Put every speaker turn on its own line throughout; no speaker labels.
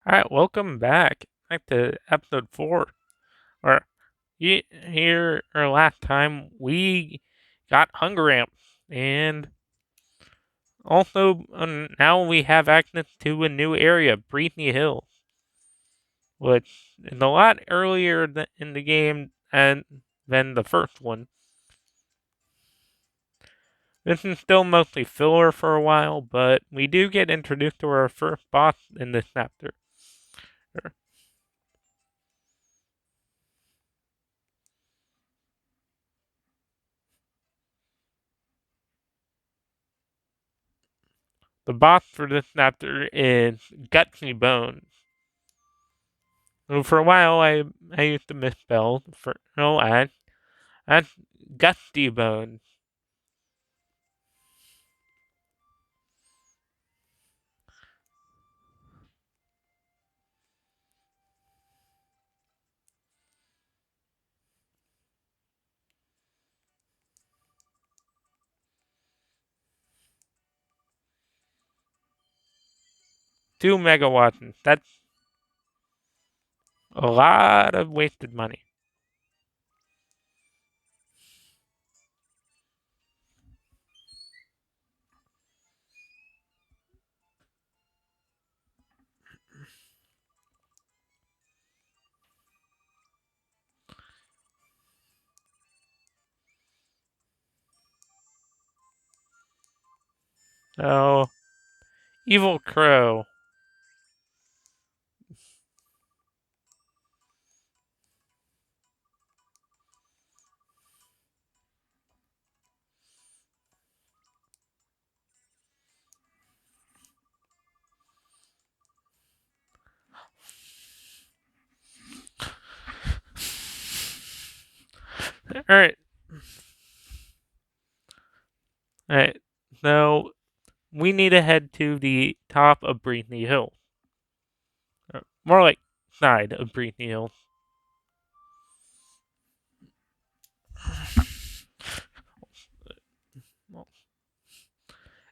Alright, welcome back to episode 4. Or here, or last time, we got Hunger Ramp, and also now we have access to a new area, Breathney Hill, which is a lot earlier in the game than the first one. This is still mostly filler for a while, but we do get introduced to our first boss in this chapter. The boss for this chapter is Gutsy Bones. So for a while, I used to misspell for no that's Gusty Bones. Two megawatts. That's a lot of wasted money. So Evil Crow. Alright. Alright. So we need to head to the top of Breathney Hill. More like side of Breathney Hill.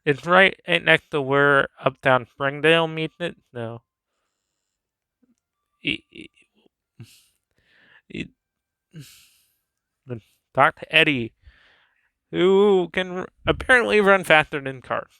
It's right next to where Uptown Springdale meets it. No. Talk to Eddie, who can apparently run faster than cars.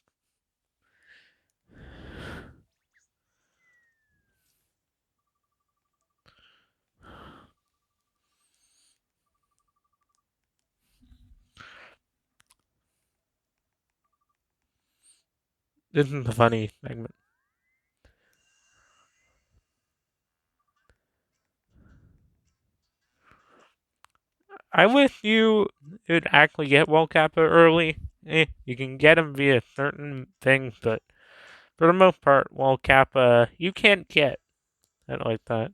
This is the funny segment. I wish you would actually get World Kappa early. You can get them via certain things, but for the most part, World Kappa you can't get. I don't like that.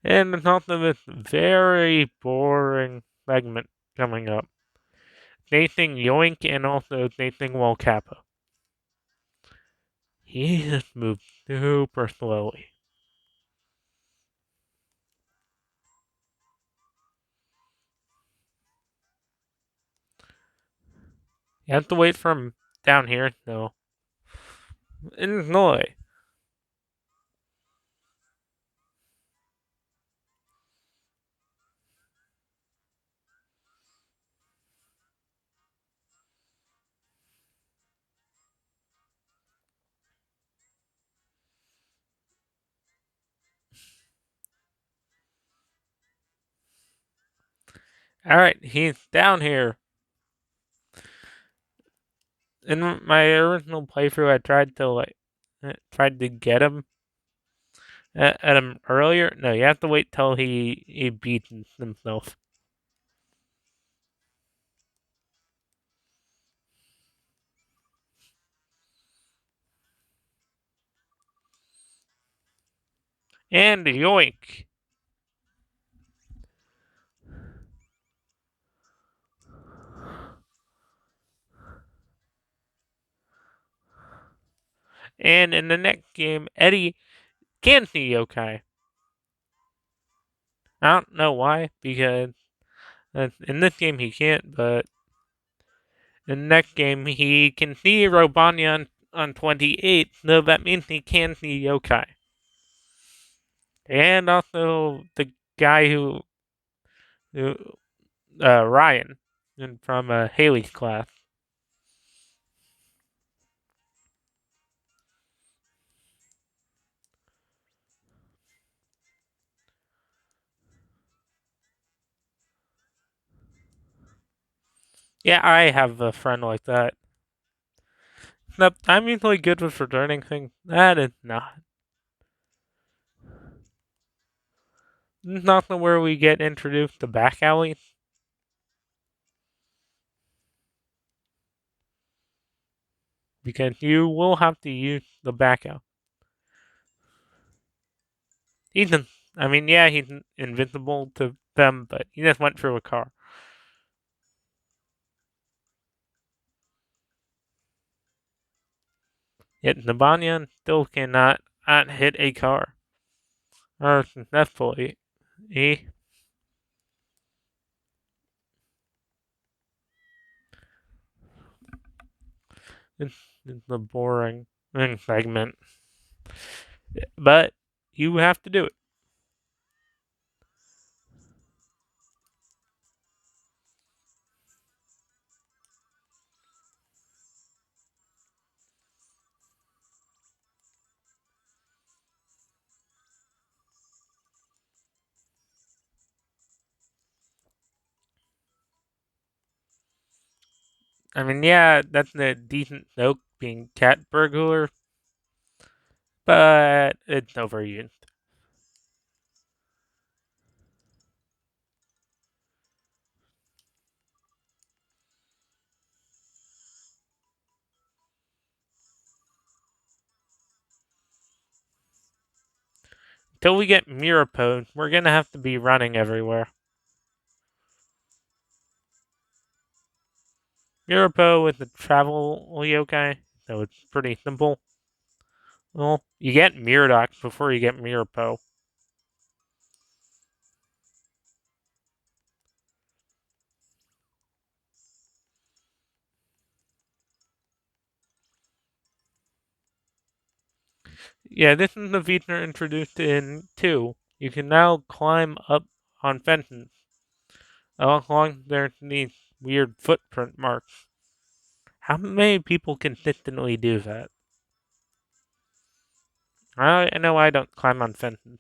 And there's also this very boring segment coming up. Facing Yoink and also facing World Kappa. He just moves super slowly. You have to wait for him down here, though. Illinois. Alright, he's down here. In my original playthrough, I tried to get him at him earlier. No, you have to wait till he beats himself. And yoink! And in the next game, Eddie can see yokai. I don't know why, because in this game he can't, but the next game, he can see Robanya on 28, so that means he can see yokai. And also the guy who Ryan, from Haley's class. Yeah, I have a friend like that. Nope, I'm usually good with returning things. That is not. Not where we get introduced to back alleys. Because you will have to use the back alley. He's, I mean, yeah, he's invincible to them, but he just went through a car. Yet Nabanya still cannot not hit a car. Or successfully. He it's, it's a boring segment. But you have to do it. I mean, yeah, that's a decent joke being cat burglar, but it's overused. Until we get Mirapo, we're gonna have to be running everywhere. Mirapo is a travel yokai, so it's pretty simple. Well, you get Miradoc before you get Mirapo. Yeah, this is the feature introduced in 2. You can now climb up on fences. Along there's these weird footprint marks. How many people consistently do that? I know I don't climb on fences.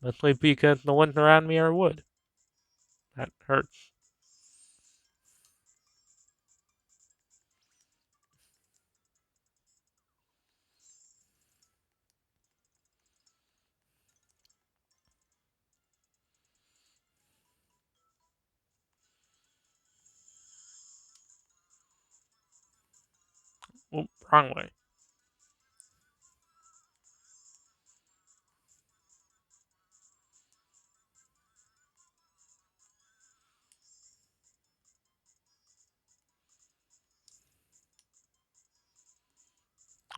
Mostly because the ones around me are wood. That hurts. Oop, wrong way.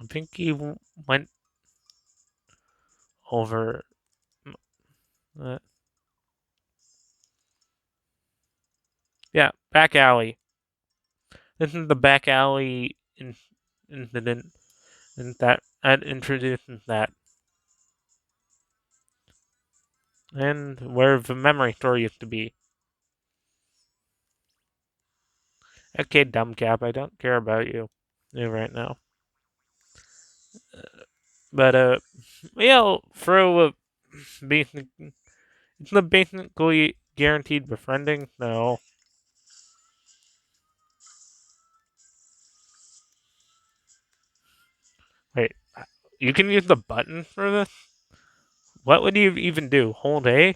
I think he went over. Uh, yeah, back alley. This is the back alley incident, and that introduces that, and where the memory store used to be. Okay, dumb cap, I don't care about you right now. But we'll throw a basic. It's the basically guaranteed befriending. No, wait. You can use the button for this. What would you even do? Hold A?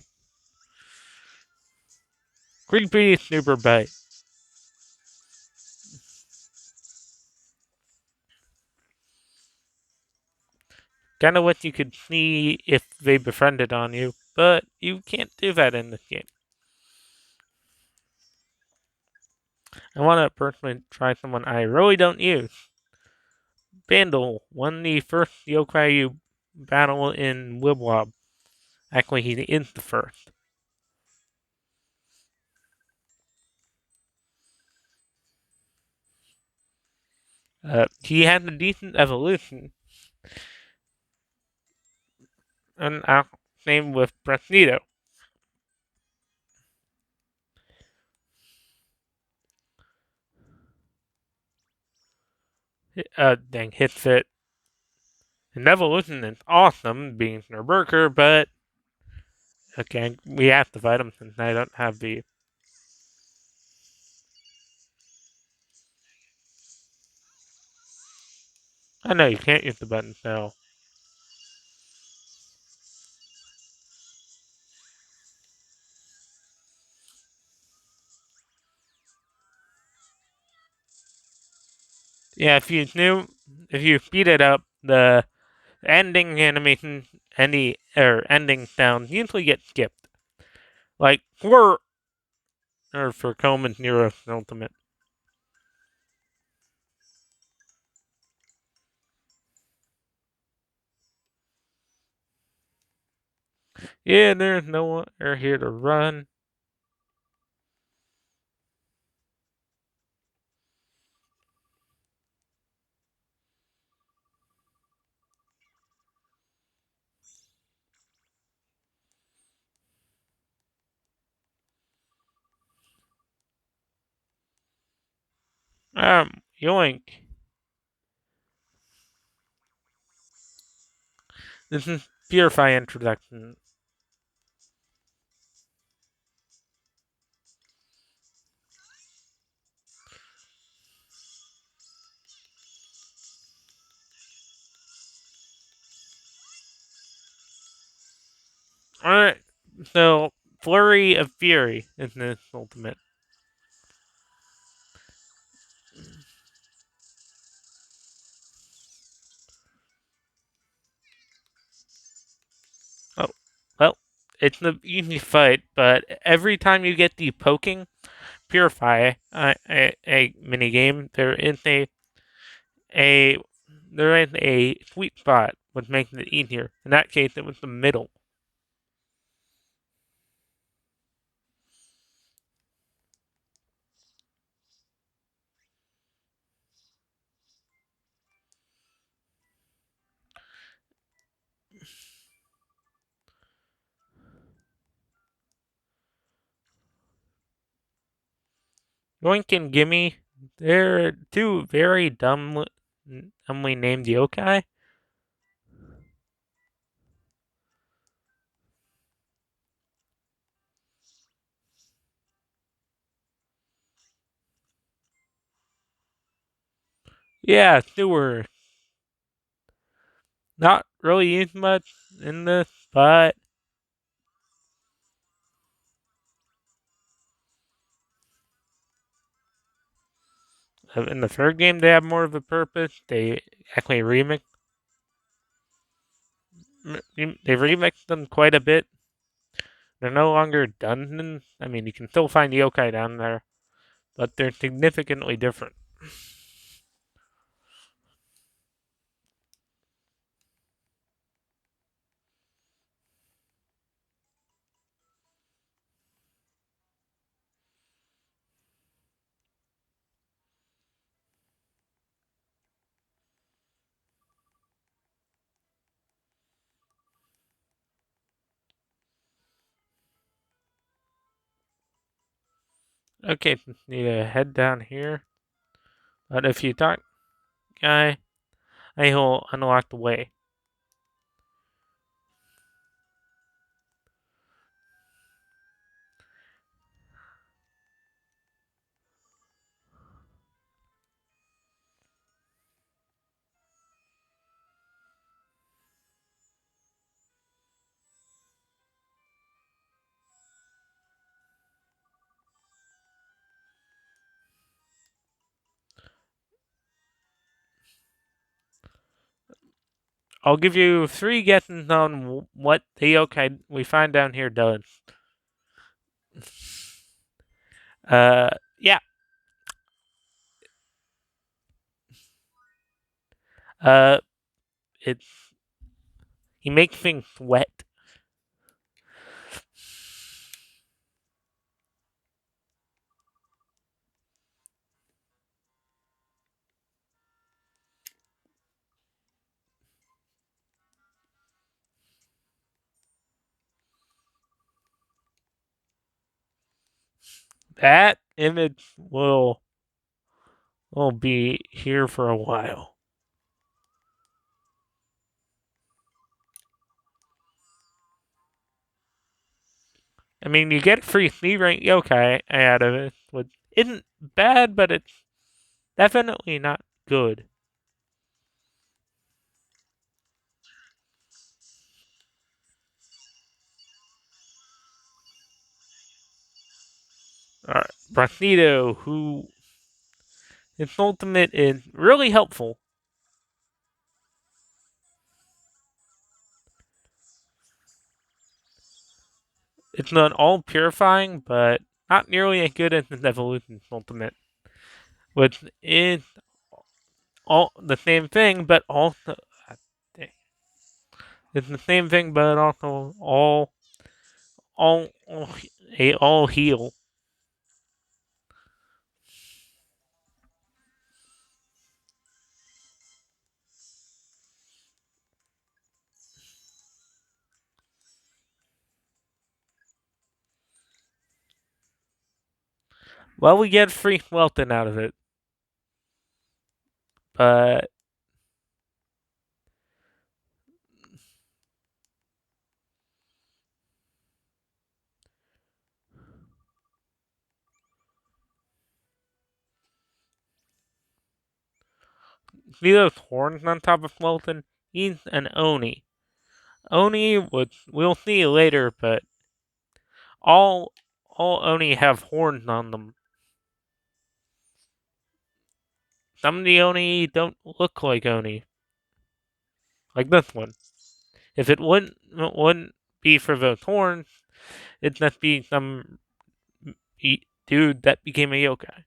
Creepy super bite. Kind of what you could see if they befriended on you, but you can't do that in this game. I want to personally try someone I really don't use. Vandal won the first yokai you battle in Wibwob. Actually, he is the first. He had a decent evolution, and same with Brasnito. Dang, hit fit. And evolution is awesome, being a berserker, but okay, we have to fight him since I don't have the. I know you can't use the button, so. Yeah, if you speed it up, the ending animation, ending sound usually get skipped. Like, for Coleman's Neuro Ultimate. Yeah, there's no one here to run. Yoink. This is Purify introduction. Alright, so Flurry of Fury is this ultimate. Oh, well, it's an easy fight, but every time you get the poking Purify a mini game, a there is a sweet spot, which makes it easier. In that case, it was the middle. Yoink and Gimme, they're two very dumbly named yokai. Yeah, they were not really used much in this, but in the third game they have more of a purpose. They actually they remixed them quite a bit. They're no longer dungeons. I mean, you can still find yokai down there, but they're significantly different. Okay, need to head down here. But if you talk, guy, I will unlock the way. I'll give you 3 guesses on what the yokai we find down here does. Yeah. Uh, it's he makes things wet. That image will be here for a while. I mean, you get free C rank yokai out of it, which isn't bad, but it's definitely not good. Alright, Brasido, who his ultimate is really helpful. It's not all purifying, but not nearly as good as his evolution ultimate, which is all the same thing, but also it's the same thing, but also all heal. Well, we get free Welton out of it, but see those horns on top of Welton? He's an Oni. Oni, which we'll see later, but all all Oni have horns on them. Some of the Oni don't look like Oni, like this one. If it wouldn't be for those horns, it'd just be some dude that became a yokai.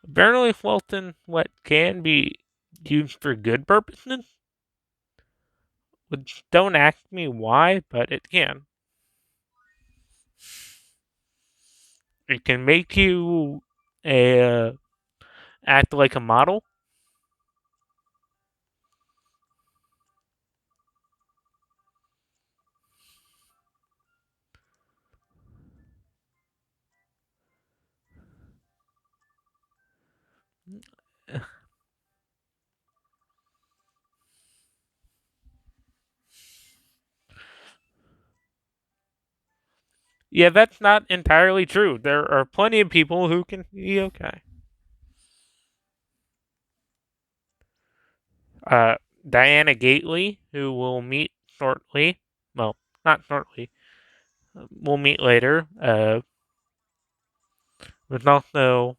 Apparently, Fulton, what can be used for good purposes, which don't ask me why, but it can. It can make you a act like a model. Yeah, that's not entirely true. There are plenty of people who can be okay. Uh, Diana Gately, who we'll meet shortly. Well, not shortly. We'll meet later. There's also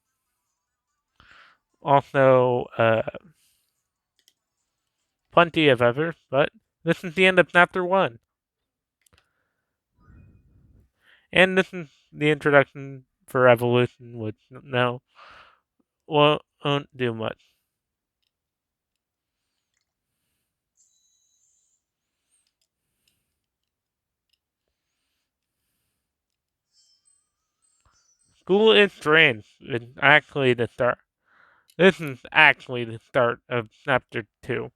plenty of others, but this is the end of chapter 1. And this is the introduction for evolution, which no won't do much. School is strange. It's actually the start. This is actually the start of chapter 2.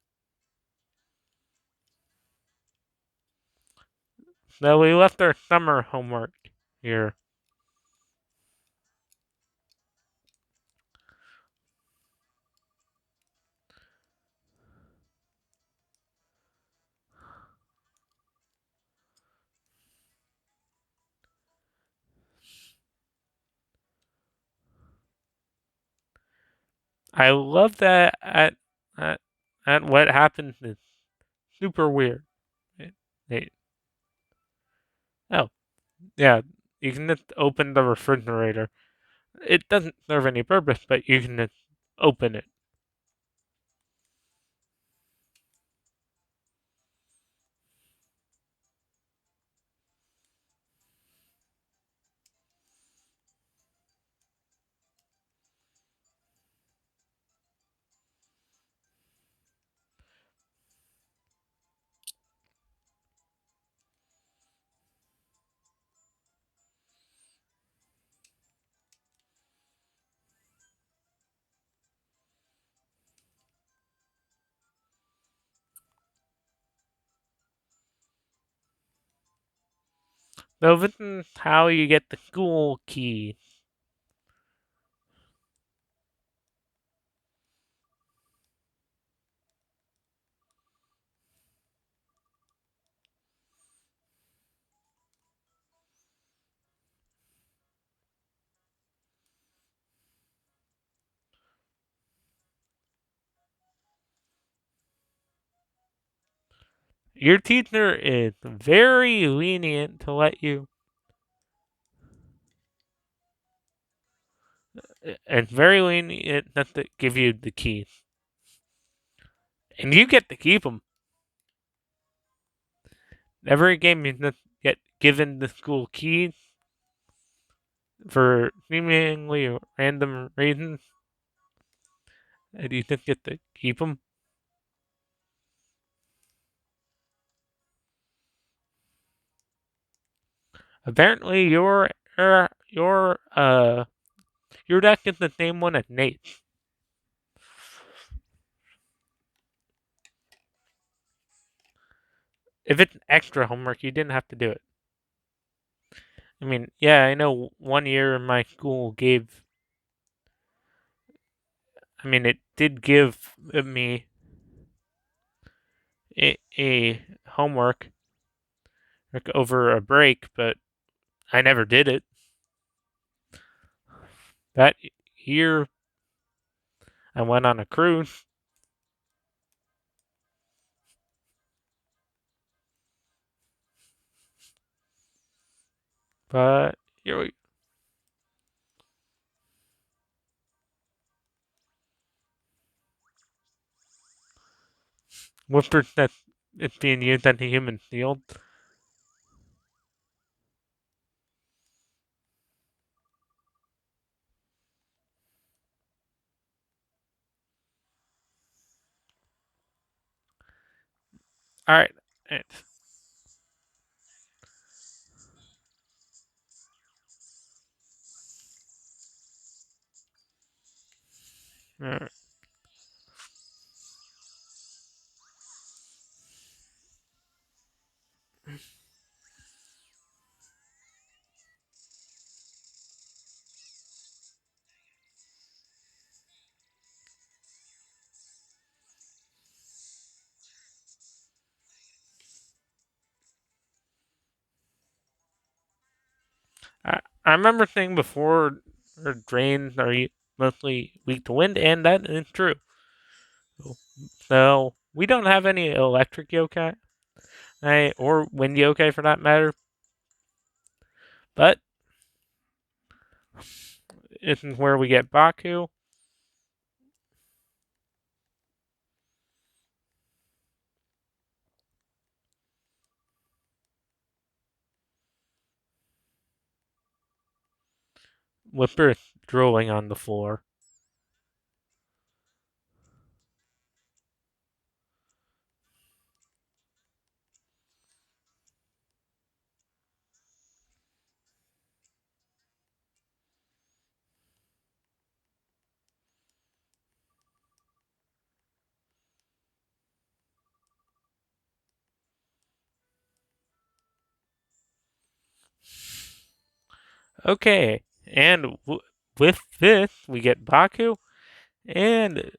So we left our summer homework here. I love that at, at what happens is super weird. It, oh, yeah, you can just open the refrigerator. It doesn't serve any purpose, but you can just open it. So this is how you get the school key. Your teacher is very lenient to let you, and very lenient not to give you the keys. And you get to keep them. Every game you just get given the school keys for seemingly random reasons, and you just get to keep them. Apparently, your deck is the same one as Nate's. If it's extra homework, you didn't have to do it. I mean, yeah, I know one year my school gave. I mean, it did give me a homework like over a break, but I never did it. That year, I went on a cruise, but you whispered that it's being used on the human field. All right. All right. I remember saying before, drains are mostly weak to wind, and that is true. So we don't have any electric yokai, or wind yokai for that matter. But this is where we get Baku. Whisper drooling on the floor. Okay, and with this we get Baku and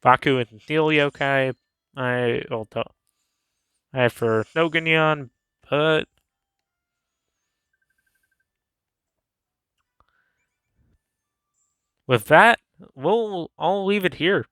Baku and Steel Yokai. I will tell. I have for Shogunyan, but with that, I'll leave it here.